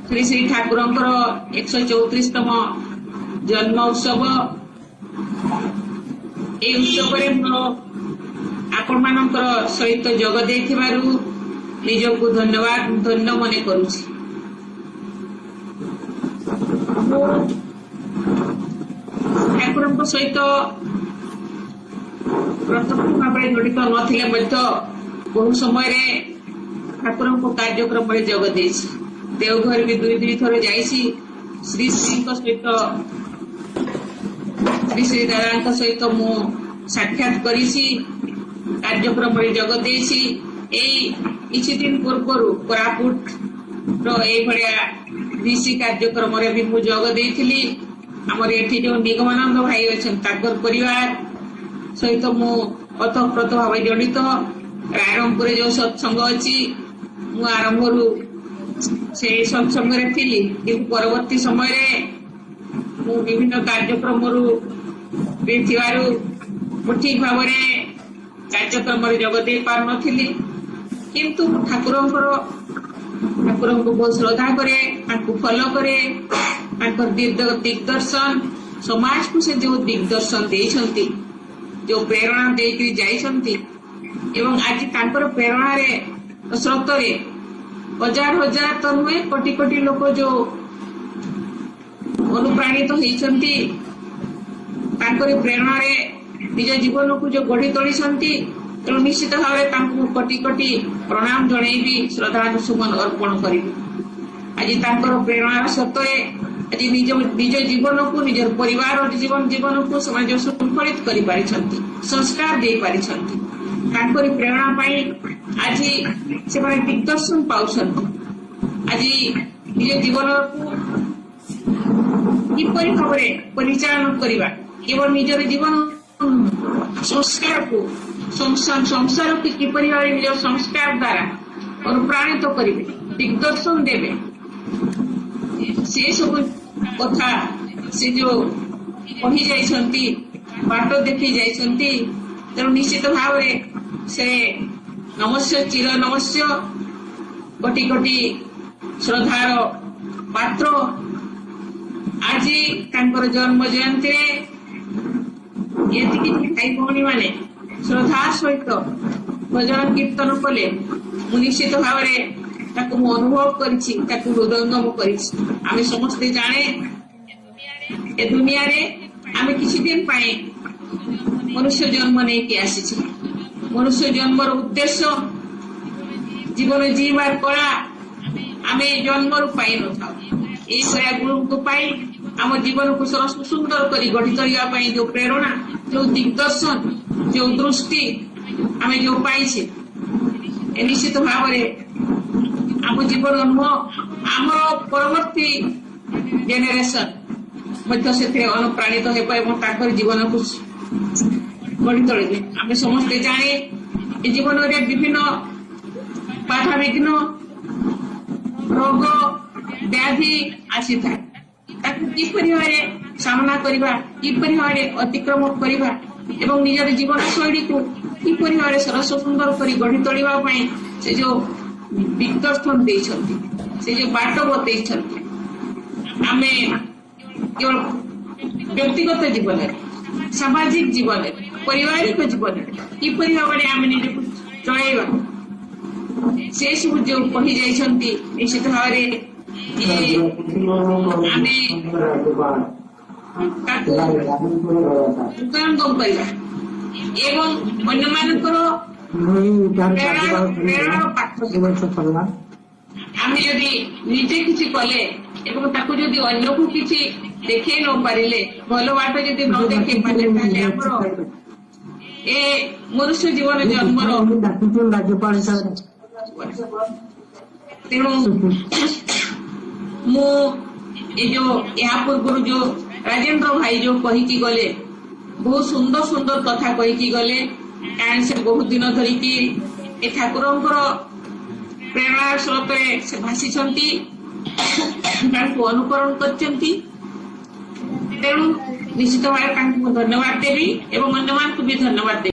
श्री श्री ठाकुर 134तम जन्म उत्सव ए उत्सव आपण मानकर सहित जोग देथिबारु निजको धन्यवाद धन्य मने करूछि। ठाकुर सहित प्रथम भाव जड़ित नथिले बहु समय ठाकुर कार्यक्रम में जोग देछि। देवघर भी दुई दुई थर जाइछि। श्री श्री सहित श्री श्री दादा सहित मु साक्षात करिछि, कार्यक्रम में जोग देछि। किछि दिन पूर्व कोरापुट ऋषि कार्यक्रम भी मु जोग देइथिली। हमर एठी जो निगमानंद भाई अछन ताकर परिवार सहित मु अतःप्रत भाव जड़ित। आरंभपुर जो सत्संग अच्छी मु आरंभरू से सत्संग थी, किंतु परवर्ती समय मु विभिन्न कार्यक्रम ठीक भाव कार्यक्रम जोग दे पार नथिली, किंतु ठाकुर को बहुत श्रद्धा करे, फॉलो करे, दिग्दर्शन समाज को से जो दिग्दर्शन देइछंती, जो प्रेरणा देकरी जाइछंती एवं आज तांकर प्रेरणा रे स्रोत रे हजार हजार तो नुहे कोटि कोटि लोक जो अनुप्राणित होइछंती, तांकर प्रेरणा रे निज जीवन को जो गढ़ी तोड़ीछंती। तेणु निश्चित भाव कोटि कोटि प्रणाम जणैबी, श्रद्धा सुमन अर्पण करी। आज तांकर प्रेरणा सत्वे आज निज निज जीवन को निज परिवार और जीवन को समाज सुखलित करि पारिछंती, संस्कार दे पारिछंती। तांकर प्रेरणा पाई आज से दिग्दर्शन पाउछंती। आज निज जीवन को किपरि भाव परिचालन करिबा केवल निजर जीवन संस्कार को संसार को किपरि भाव निज संस्कार द्वारा अनुप्राणित करिवे, दिग्दर्शन देवे, से सब कथा से जो कही जाइछंती, बाट देखी जाइछंती। तेणु निश्चित भाव से नमस्य चिर नमस्य कोटि कोटि श्रद्धार पात्र। आज तांकर जन्म जयंती ये भाई भौणी माने श्रद्धा सहित भजन कीर्तन कले निश्चित भाव अनुभव करिछि, हृदयंगम करिछि। आमे समस्ते जाने ए दुनिया रे आमे किछि दिन पाए मनुष्य जन्म नहीं के आसी। मनुष्य जन्मर उद्देश्य जीवन जीवार कला आमे जन्मरू पाई न था। ए गुरु को पाई आम जीवन को सुंदर करी गढ़ी तोड़िया पाई जो प्रेरणा, जो दिग्दर्शन, जो दृष्टि आमे जो पाइछे, निश्चित भाव आम जीवन आम परवर्ती जेनेरेशन से अनुप्राणित हो जीवन को गढ़ी तोड़े। आम समस्ते जाने जीवन में विभिन्न बाधा विघ्न रोग व्याधि आसी था, किपरि भाव सामना करबा, किपरि भाव अतिक्रम करबा एवं निजर जीवन शैली को किपरि भाव सरस सुंदर करी गढ़ी तोड़िबा पई से जो दिग्दर्शन देइछंती, से जो बाट बतैछंती। आमे केवल व्यक्तिगत जीवन में, सामाजिक जीवन में, पारिवारिक जीवन में किपरि भाव आमे निजको चलाइबा से सब जो कही जाइछंती, निश्चित भाव आमे हृदयंगम करिबा एवं अन्य मानकर प्रेरणा पात्र। आमे यदि निजे किछि कले एवं ताकू जदि अन्य को किछि देखे न पारिले, भल बाट जदि न देखे पारिले, ताले हमर ए मनुष्य जीवन जन्मर तेणु मु जो यहाँ पूर्व जो राजेंद्र भाई जो कही गले बहुत सुंदर सुंदर कथा कही गले, कारण से बहुत दिन धरिकी ठाकुर प्रेरणा स्रोत से भाषी अनुकरण करछंती। तेणु निश्चित भाव धन्यवाद देवी एवं अन्य मान को भी धन्यवाद देवी।